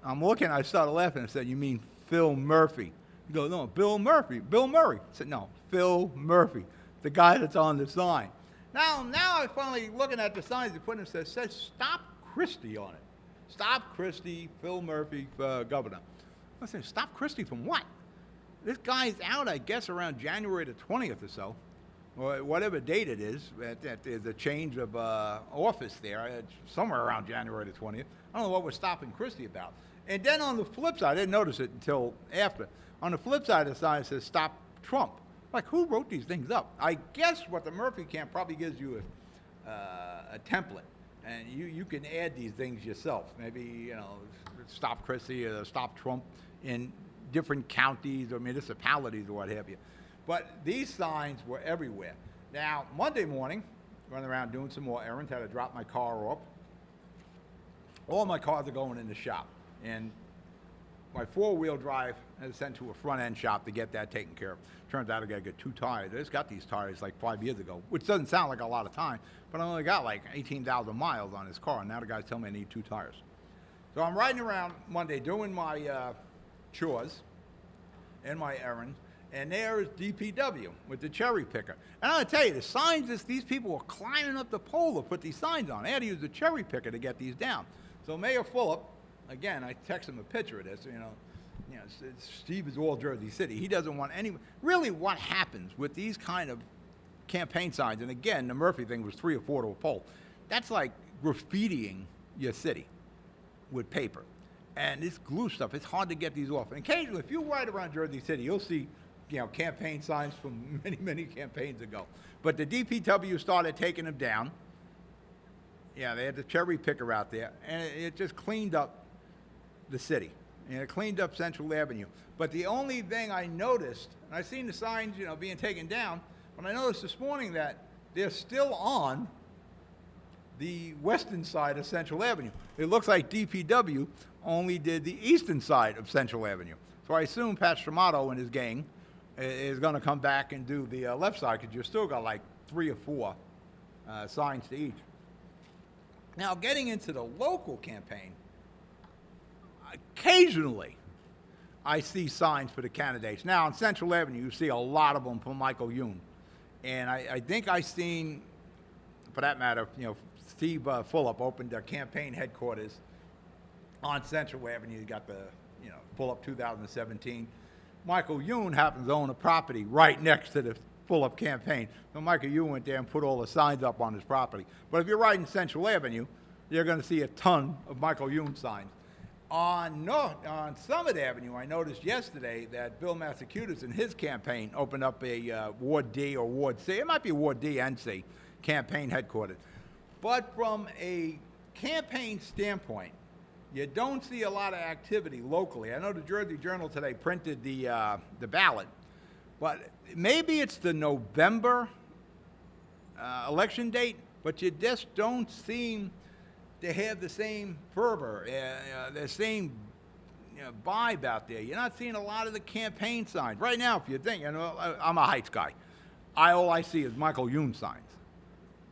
I'm looking, I started laughing and said, you mean Phil Murphy? He goes, no, Bill Murphy, Bill Murray. I said, no, Phil Murphy, the guy that's on the sign. Now I finally looking at the signs they put in, says Stop Christie on it. Stop Christie, Phil Murphy, governor. I said, stop Christie from what? This guy's out, I guess, around January the 20th or so, or whatever date it is. There's a change of office there. It's somewhere around January the 20th. I don't know what we're stopping Christie about. And then on the flip side, I didn't notice it until after. On the flip side of the sign, it says Stop Trump. Like, who wrote these things up? I guess what the Murphy camp probably gives you a template. And you can add these things yourself. Maybe, Stop Christie or Stop Trump in different counties or municipalities or what have you. But these signs were everywhere. Now, Monday morning, running around doing some more errands, had to drop my car off. All my cars are going in the shop. And my four-wheel drive is sent to a front-end shop to get that taken care of. Turns out I got to get 2 tires. I just got these tires like 5 years ago, which doesn't sound like a lot of time, but I only got like 18,000 miles on this car, and now the guys tell me I need 2 tires. So I'm riding around Monday doing my chores and my errands, and there is DPW with the cherry picker. And I'm going to tell you, the signs, these people were climbing up the pole to put these signs on. They had to use the cherry picker to get these down. So Mayor Fulop, again, I text him a picture of this, Steve is all Jersey City. He doesn't want any, really what happens with these kind of campaign signs, and again, the Murphy thing was 3 or 4 to a pole. That's like graffitiing your city with paper. And this glue stuff, it's hard to get these off. And occasionally, if you ride around Jersey City, you'll see, campaign signs from many, many campaigns ago. But the DPW started taking them down. Yeah, they had the cherry picker out there, and it just cleaned up the city. And it cleaned up Central Avenue. But the only thing I noticed, and I've seen the signs, being taken down, but I noticed this morning that they're still on the western side of Central Avenue. It looks like DPW only did the eastern side of Central Avenue. So I assume Pat Stramato and his gang is going to come back and do the left side, because you've still got like 3 or 4 signs to each. Now, getting into the local campaign, occasionally I see signs for the candidates. Now, on Central Avenue, you see a lot of them for Michael Youn. And I think I seen, for that matter, Steve Fulop opened a campaign headquarters on Central Avenue. You got the, Fulop 2017. Michael Youn happens to own a property right next to the Fulop campaign. So Michael Youn went there and put all the signs up on his property. But if you're riding Central Avenue, you're going to see a ton of Michael Youn signs. On Summit Avenue, I noticed yesterday that Bill Massacutis in his campaign opened up a Ward D or Ward C. It might be Ward D and C campaign headquarters. But from a campaign standpoint, you don't see a lot of activity locally. I know the Jersey Journal today printed the ballot, but maybe it's the November election date, but you just don't seem to have the same fervor, the same vibe out there. You're not seeing a lot of the campaign signs. Right now, if you think, I'm a Heights guy, all I see is Michael Youn signs.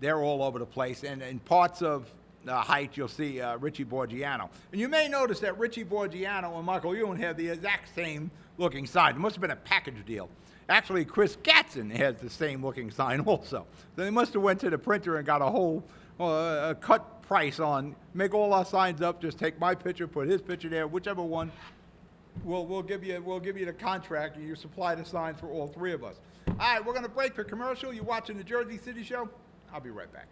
They're all over the place, and in parts of Heights, you'll see Richie Borgiano. And you may notice that Richie Borgiano and Michael Youn have the exact same looking sign. It must have been a package deal. Actually, Chris Gatson has the same looking sign also. So they must have went to the printer and got a whole cut price on, make all our signs up, just take my picture, put his picture there, whichever one, we'll give you the contract, and you supply the signs for all 3 of us. All right, we're going to break for commercial. You're watching the Jersey City Show. I'll be right back.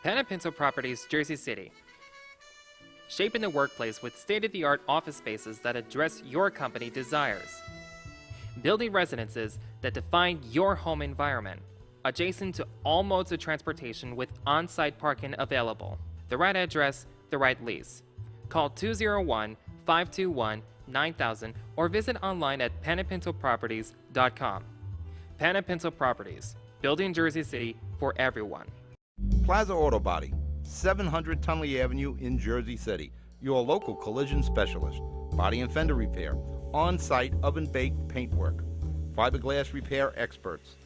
Hannah Pinto Properties, Jersey City. Shaping the workplace with state-of-the-art office spaces that address your company desires. Building residences that define your home environment. Adjacent to all modes of transportation with on-site parking available. The right address, the right lease. Call 521-9000 or visit online at panapintoproperties.com. Panapinto Properties, building Jersey City for everyone. Plaza Auto Body, 700 Tunley Avenue in Jersey City. Your local collision specialist. Body and fender repair. On-site oven-baked paintwork. Fiberglass repair experts.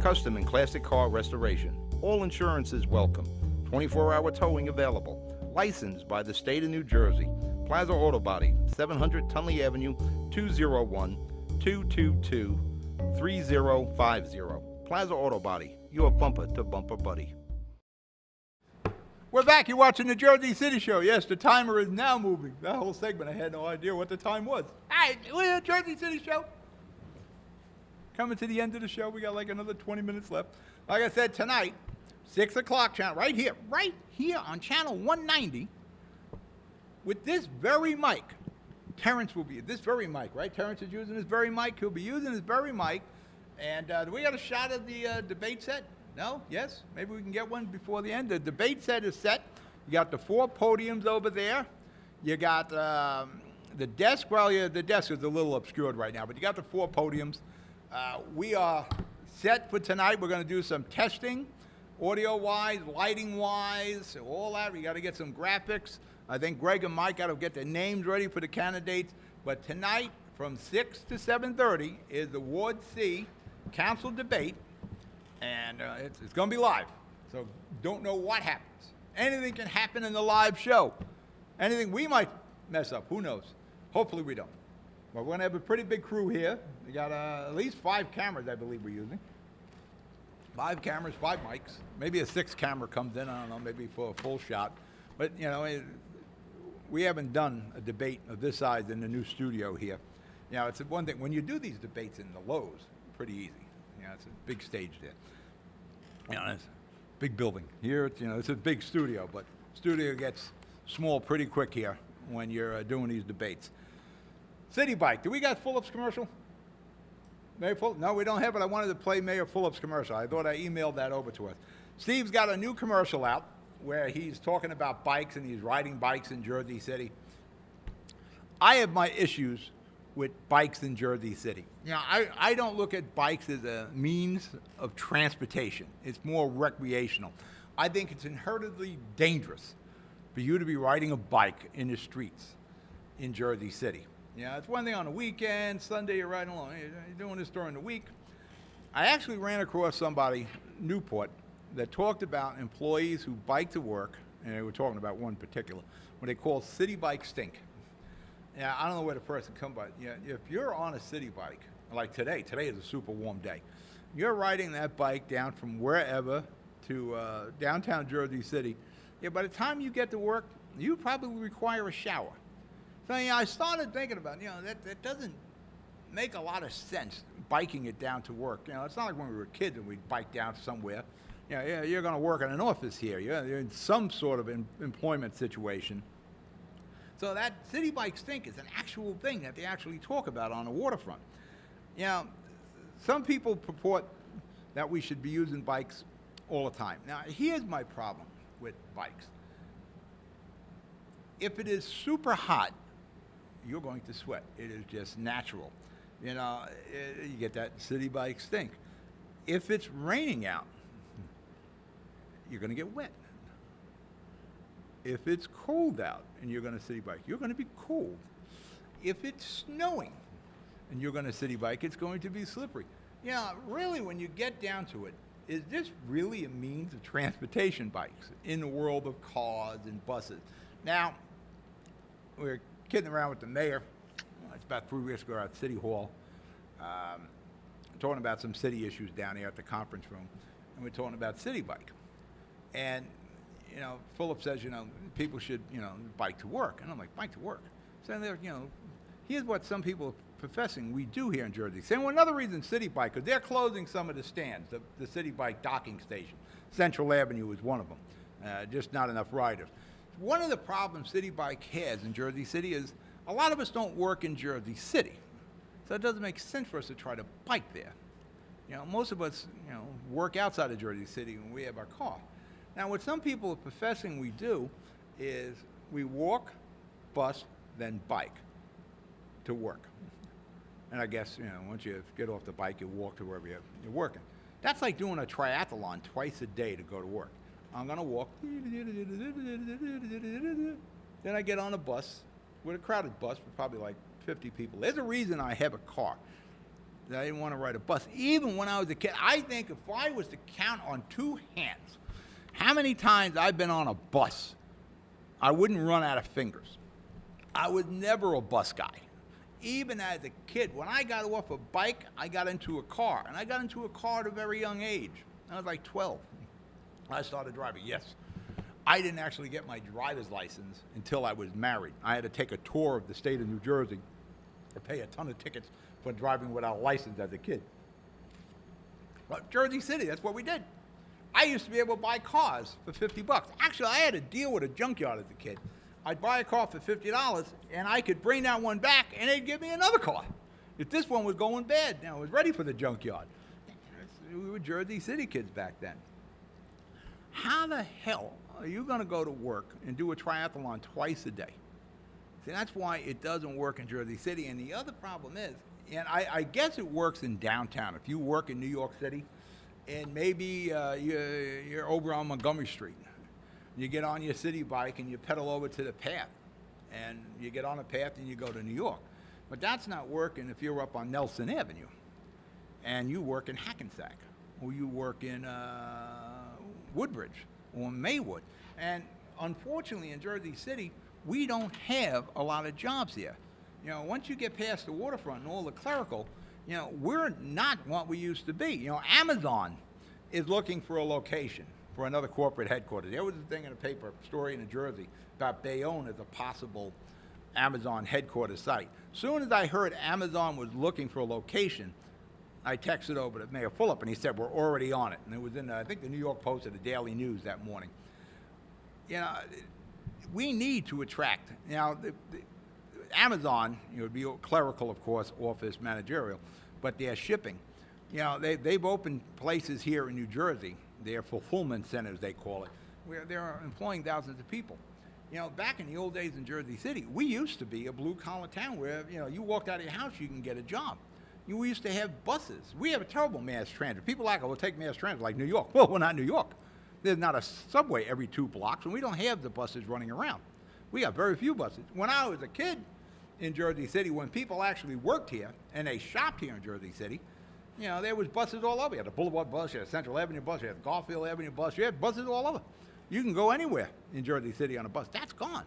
Custom and classic car restoration. All insurance is welcome. 24-hour towing available. Licensed by the state of New Jersey. Plaza Auto Body, 700 Tunley Avenue, 201-222-3050. Plaza Auto Body, your bumper-to-bumper buddy. We're back. You're watching the Jersey City Show. Yes, the timer is now moving. That whole segment, I had no idea what the time was. All right, we're the Jersey City Show. Coming to the end of the show. We got like another 20 minutes left. Like I said, tonight, 6 o'clock channel, right here on channel 190, with this very mic. Terrence will be this very mic, right? Terrence is using this very mic. He'll be using this very mic. And do we got a shot of the debate set? No? Yes? Maybe we can get one before the end. The debate set is set. You got the 4 podiums over there. You got the desk. Well, yeah, the desk is a little obscured right now, but you got the 4 podiums. We are set for tonight. We're going to do some testing, audio-wise, lighting-wise, all that. We got to get some graphics. I think Greg and Mike got to get their names ready for the candidates. But tonight, from 6 to 7:30, is the Ward C council debate. And it's going to be live, so don't know what happens. Anything can happen in the live show. Anything we might mess up, who knows? Hopefully we don't. But we're going to have a pretty big crew here. We got at least 5 cameras, I believe we're using. 5 cameras, 5 mics. Maybe a 6th camera comes in, I don't know, maybe for a full shot. But, you know, we haven't done a debate of this size in the new studio here. You know, it's one thing, when you do these debates in the Lowe's, pretty easy. You know, it's a big stage there. You know, it's a big building. Here, it's, you know, it's a big studio, but studio gets small pretty quick here when you're doing these debates. City Bike, do we got Phillips commercial? Mayor Phillips? No, we don't have it. I wanted to play Mayor Phillips commercial. I thought I emailed that over to us. Steve's got a new commercial out where he's talking about bikes and he's riding bikes in Jersey City. I have my issues with bikes in Jersey City. You know, I don't look at bikes as a means of transportation. It's more recreational. I think it's inherently dangerous for you to be riding a bike in the streets in Jersey City. You know, it's one thing on the weekend, Sunday you're riding along, you're doing this during the week. I actually ran across somebody, Newport, that talked about employees who bike to work, and they were talking about one particular, what they call city bike stink. Yeah, I don't know where the person come by. Yeah, if you're on a city bike, like today is a super warm day. You're riding that bike down from wherever to downtown Jersey City. Yeah, by the time you get to work, you probably require a shower. So you know, I started thinking about, you know, that doesn't make a lot of sense, biking it down to work. You know, it's not like when we were kids and we'd bike down somewhere. You know, yeah, you're going to work in an office here. You're in some sort of employment situation. So that city bike stink is an actual thing that they actually talk about on the waterfront. You know, some people purport that we should be using bikes all the time. Now, here's my problem with bikes. If it is super hot, you're going to sweat. It is just natural. You know, you get that city bike stink. If it's raining out, you're going to get wet. If it's cold out and you're going to city bike, you're going to be cold. If it's snowing and you're going to city bike, it's going to be slippery. You know, really, when you get down to it, is this really a means of transportation, bikes, in the world of cars and buses? Now, we were kidding around with the mayor. It's about 3 weeks ago at City Hall, talking about some city issues down here at the conference room, and we're talking about city bike. And you know, Philip says, you know, people should, you know, bike to work. And I'm like, bike to work? So, you know, here's what some people are professing we do here in Jersey. Saying, well, another reason City Bike, because they're closing some of the stands, the City Bike docking station. Central Avenue is one of them. Just not enough riders. One of the problems City Bike has in Jersey City is a lot of us don't work in Jersey City. So it doesn't make sense for us to try to bike there. You know, most of us, you know, work outside of Jersey City when we have our car. Now, what some people are professing we do is we walk, bus, than bike to work. And I guess, once you get off the bike, you walk to wherever you're working. That's like doing a triathlon twice a day to go to work. I'm going to walk. Then I get on a bus, with a crowded bus with probably like 50 people. There's a reason I have a car. I didn't want to ride a bus. Even when I was a kid, I think if I was to count on two hands how many times I've been on a bus, I wouldn't run out of fingers. I was never a bus guy. Even as a kid, when I got off a bike, I got into a car. And I got into a car at a very young age. I was like 12. I started driving, yes. I didn't actually get my driver's license until I was married. I had to take a tour of the state of New Jersey or pay a ton of tickets for driving without a license as a kid. But Jersey City, that's what we did. I used to be able to buy cars for $50. Actually, I had a deal with a junkyard as a kid. I'd buy a car for $50, and I could bring that one back, and they'd give me another car. If this one was going bad, I was ready for the junkyard. We were Jersey City kids back then. How the hell are you going to go to work and do a triathlon twice a day? See, that's why it doesn't work in Jersey City. And the other problem is, and I guess it works in downtown. If you work in New York City, and maybe you're over on Montgomery Street, you get on your city bike and you pedal over to the path, and you get on the path and you go to New York. But that's not working if you're up on Nelson Avenue, and you work in Hackensack, or you work in Woodbridge or Maywood. And unfortunately in Jersey City, we don't have a lot of jobs here. Once you get past the waterfront and all the clerical, we're not what we used to be. Amazon is looking for a location for another corporate headquarters. There was a thing in the paper, a story in New Jersey about Bayonne as a possible Amazon headquarters site. Soon as I heard Amazon was looking for a location, I texted over to Mayor Fulop, and he said, we're already on it. And it was in, I think, the New York Post or the Daily News that morning. We need to attract. Amazon, would be clerical, of course, office, managerial, but they're shipping. They've opened places here in New Jersey, their fulfillment centers, they call it, where they're employing thousands of people. Back in the old days in Jersey City, we used to be a blue-collar town where, you walked out of your house, you can get a job. We used to have buses. We have a terrible mass transit. People like, we'll take mass transit like New York. Well, we're not New York. There's not a subway every 2 blocks, and we don't have the buses running around. We have very few buses. When I was a kid in Jersey City, when people actually worked here and they shopped here in Jersey City, there was buses all over. You had the Boulevard bus, you had the Central Avenue bus, you had the Garfield Avenue bus, you had buses all over. You can go anywhere in Jersey City on a bus. That's gone.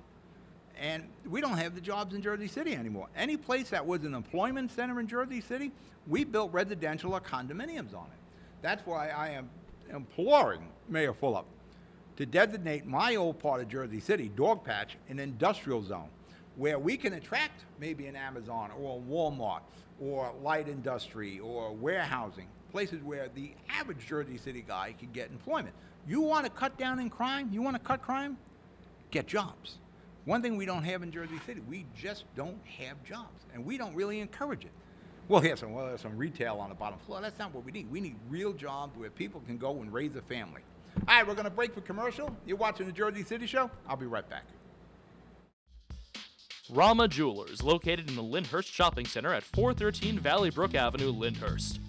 And we don't have the jobs in Jersey City anymore. Any place that was an employment center in Jersey City, we built residential or condominiums on it. That's why I am imploring Mayor Fulop to designate my old part of Jersey City, Dogpatch, an industrial zone, where we can attract maybe an Amazon or a Walmart or light industry or warehousing, places where the average Jersey City guy can get employment. You want to cut down in crime? You want to cut crime? Get jobs. One thing we don't have in Jersey City, we just don't have jobs, and we don't really encourage it. There's some retail on the bottom floor. That's not what we need. We need real jobs where people can go and raise a family. All right, we're going to break for commercial. You're watching the Jersey City Show. I'll be right back. Rama Jewelers, located in the Lyndhurst Shopping Center at 413 Valley Brook Avenue, Lyndhurst.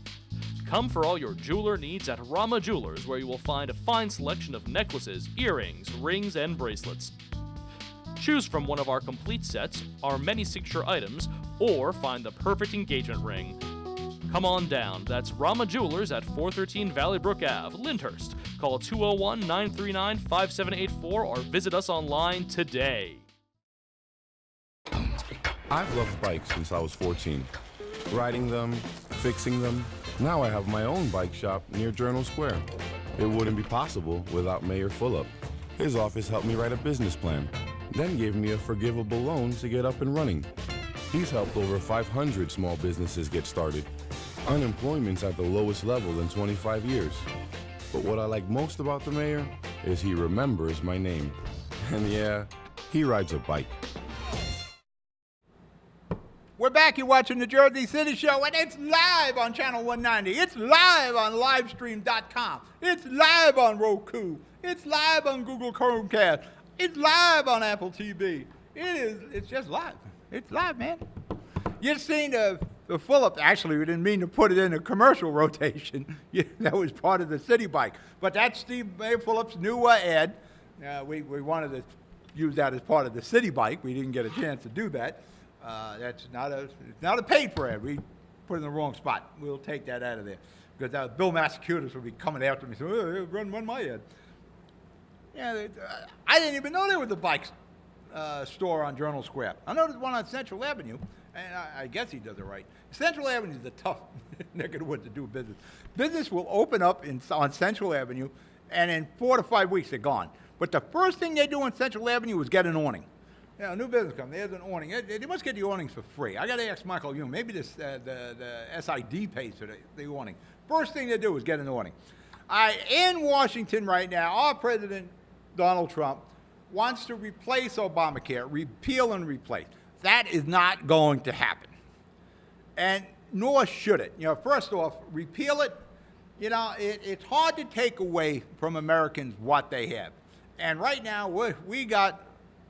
Come for all your jeweler needs at Rama Jewelers, where you will find a fine selection of necklaces, earrings, rings, and bracelets. Choose from one of our complete sets, our many signature items, or find the perfect engagement ring. Come on down. That's Rama Jewelers at 413 Valley Brook Ave, Lyndhurst. Call 201-939-5784 or visit us online today. I've loved bikes since I was 14. Riding them, fixing them. Now I have my own bike shop near Journal Square. It wouldn't be possible without Mayor Fulop. His office helped me write a business plan, then gave me a forgivable loan to get up and running. He's helped over 500 small businesses get started. Unemployment's at the lowest level in 25 years. But what I like most about the mayor is he remembers my name. And yeah, he rides a bike. We're back. You're watching the Jersey City Show, and it's live on Channel 190. It's live on Livestream.com. It's live on Roku. It's live on Google Chromecast. It's live on Apple TV. It's just live. It's live, man. You've seen the Phillips. Actually, we didn't mean to put it in a commercial rotation. That was part of the city bike. But that's Steve Phillips' new ad. We wanted to use that as part of the city bike. We didn't get a chance to do that. That's not a paid for ad. We put it in the wrong spot. We'll take that out of there. Because Bill Massachusetts will be coming after me. So run my ad. Yeah, I didn't even know there was a bike store on Journal Square. I know there's one on Central Avenue, and I guess he does it right. Central Avenue is a tough neck of the woods to do business. Business will open up on Central Avenue, and in 4 to 5 weeks they're gone. But the first thing they do on Central Avenue is get an awning. New business comes. There's an awning. They must get the awnings for free. I got to ask Michael Young. Maybe the SID pays for the awning. First thing they do is get an awning. In Washington right now, our president, Donald Trump, wants to replace Obamacare, repeal and replace. That is not going to happen. And nor should it. First off, repeal it. It's hard to take away from Americans what they have. And right now, we got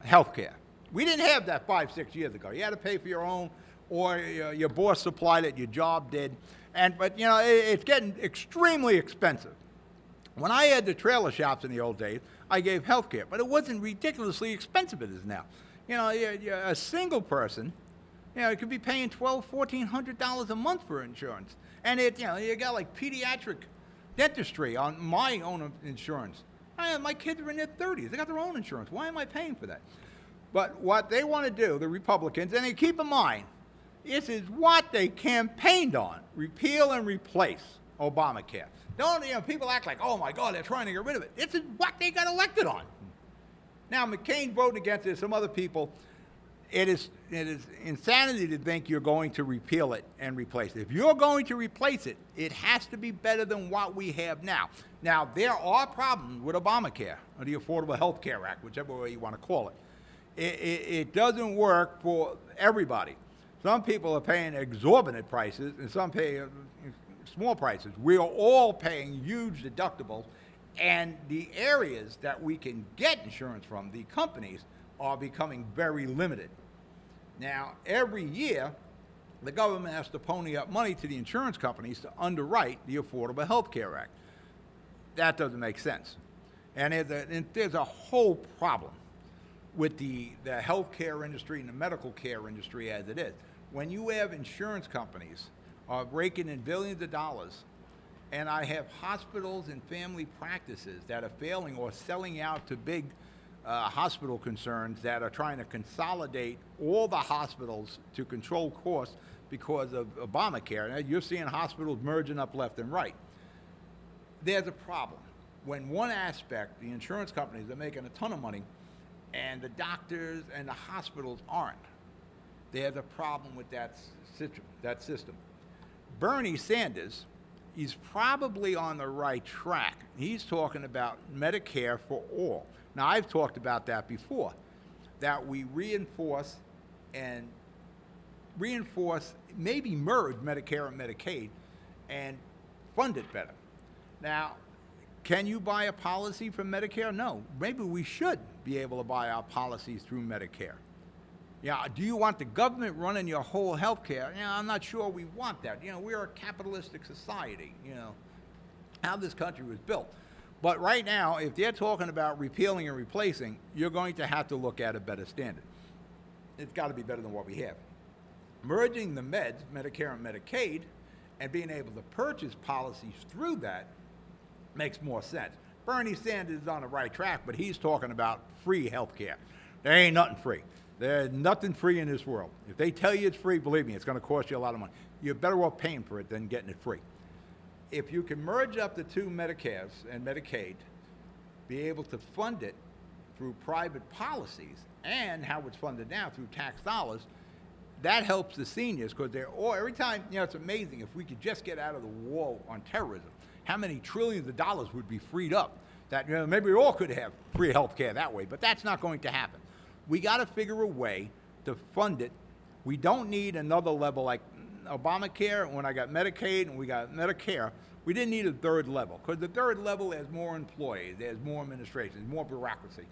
health care. We didn't have that 5-6 years ago. You had to pay for your own, or your boss supplied it, your job did. But it's getting extremely expensive. When I had the trailer shops in the old days, I gave health care, but it wasn't ridiculously expensive as it is now. A single person, it could be paying $1,200, $1,400 a month for insurance. And you got like pediatric dentistry on my own insurance. My kids are in their 30s. They got their own insurance. Why am I paying for that? But what they want to do, the Republicans, and keep in mind, this is what they campaigned on, repeal and replace Obamacare. People act like, oh my God, they're trying to get rid of it. This is what they got elected on. Now, McCain voting against it, some other people, it is insanity to think you're going to repeal it and replace it. If you're going to replace it, it has to be better than what we have now. Now, there are problems with Obamacare, or the Affordable Health Care Act, whichever way you want to call it. It doesn't work for everybody. Some people are paying exorbitant prices, and some pay small prices. We are all paying huge deductibles, and the areas that we can get insurance from, the companies, are becoming very limited. Now, every year, the government has to pony up money to the insurance companies to underwrite the Affordable Health Care Act. That doesn't make sense. And there's a whole problem with the healthcare industry and the medical care industry as it is. When you have insurance companies raking in billions of dollars, and I have hospitals and family practices that are failing or selling out to big hospital concerns that are trying to consolidate all the hospitals to control costs because of Obamacare. Now, you're seeing hospitals merging up left and right. There's a problem. When one aspect, the insurance companies are making a ton of money, and the doctors and the hospitals aren't. There's a problem with that system. Bernie Sanders, he's probably on the right track. He's talking about Medicare for all. Now, I've talked about that before, that we reinforce, maybe merge Medicare and Medicaid and fund it better. Now, can you buy a policy from Medicare? No. Maybe we should be able to buy our policies through Medicare. Do you want the government running your whole health care? I'm not sure we want that. We're a capitalistic society, how this country was built. But right now, if they're talking about repealing and replacing, you're going to have to look at a better standard. It's got to be better than what we have. Merging the meds, Medicare and Medicaid, and being able to purchase policies through that makes more sense. Bernie Sanders is on the right track, but he's talking about free health care. There ain't nothing free. There's nothing free in this world. If they tell you it's free, believe me, it's going to cost you a lot of money. You're better off paying for it than getting it free. If you can merge up the two Medicares and Medicaid, be able to fund it through private policies and how it's funded now through tax dollars, that helps the seniors because they're all, every time, it's amazing if we could just get out of the war on terrorism, how many trillions of dollars would be freed up that maybe we all could have free health care that way, but that's not going to happen. We got to figure a way to fund it. We don't need another level like Obamacare. When I got Medicaid and we got Medicare, we didn't need a third level because the third level has more employees, there's more administration, there's more bureaucracy.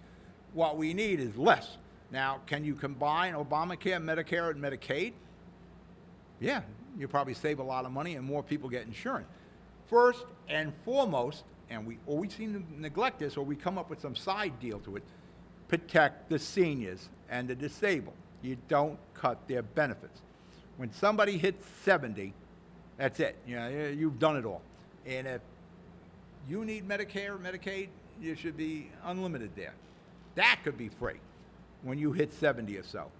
What we need is less. Now, can you combine Obamacare, Medicare, and Medicaid? Yeah, you probably save a lot of money and more people get insurance. First and foremost, and we always seem to neglect this, or we come up with some side deal to it, protect the seniors and the disabled. You don't cut their benefits. When somebody hits 70, that's it. You know, you've done it all. And if you need Medicare, Medicaid, you should be unlimited there. That could be free when you hit 70 or so.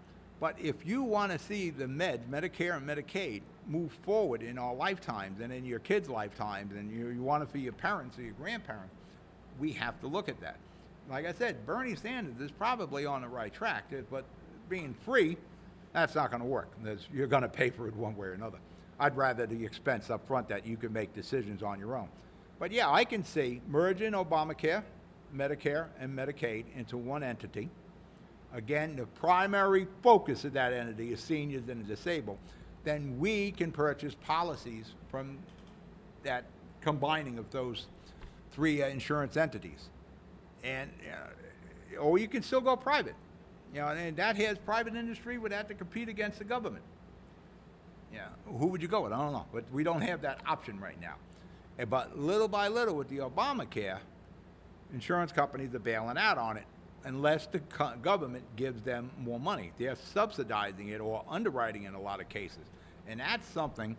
But if you want to see the Medicare and Medicaid, move forward in our lifetimes and in your kids' lifetimes, and you want it for your parents or your grandparents, we have to look at that. Like I said, Bernie Sanders is probably on the right track, but being free, that's not going to work. You're going to pay for it one way or another. I'd rather the expense up front that you can make decisions on your own. But yeah, I can see merging Obamacare, Medicare, and Medicaid into one entity. Again, the primary focus of that entity is seniors and the disabled. Then we can purchase policies from that combining of those three insurance entities. And, or you can still go private. You know, and that has private industry would have to compete against the government. Yeah, who would you go with? I don't know, but we don't have that option right now. But little by little with the Obamacare, insurance companies are bailing out on it unless the government gives them more money. They're subsidizing it or underwriting in a lot of cases. And that's something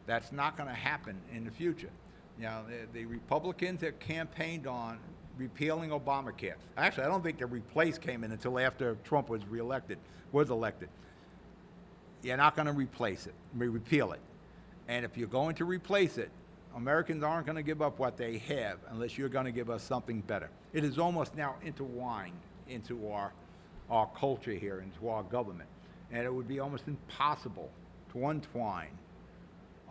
that's not going to happen in the future. You know, the Republicans have campaigned on repealing Obamacare. Actually, I don't think the replace came in until after Trump was elected. You're not going to replace it, repeal it. And if you're going to replace it, Americans aren't going to give up what they have unless you're going to give us something better. It is almost now intertwined into our culture here, into our government. And it would be almost impossible to untwine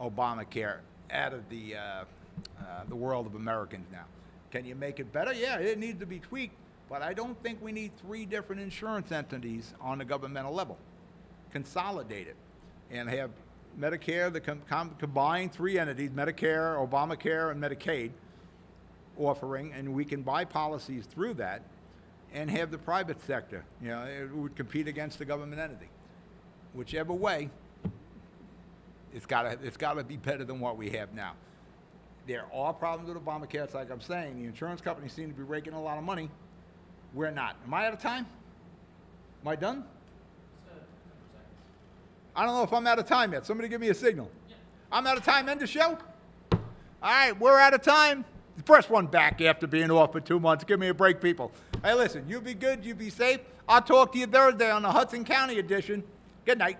Obamacare out of the world of Americans now. Can you make it better? Yeah, it needs to be tweaked, but I don't think we need three different insurance entities on the governmental level. Consolidate it and have Medicare, the combined three entities, Medicare, Obamacare, and Medicaid, offering, and we can buy policies through that and have the private sector, you know, it would compete against the government entity. Whichever way, it's got to be better than what we have now. There are problems with Obamacare. It's like I'm saying, the insurance companies seem to be raking a lot of money. We're not. Am I out of time? Am I done? I don't know if I'm out of time yet. Somebody give me a signal. Yeah. I'm out of time. End the show? All right, we're out of time. Press one back after being off for 2 months. Give me a break, people. Hey, listen, you be good. You be safe. I'll talk to you Thursday on the Hudson County edition. Good night.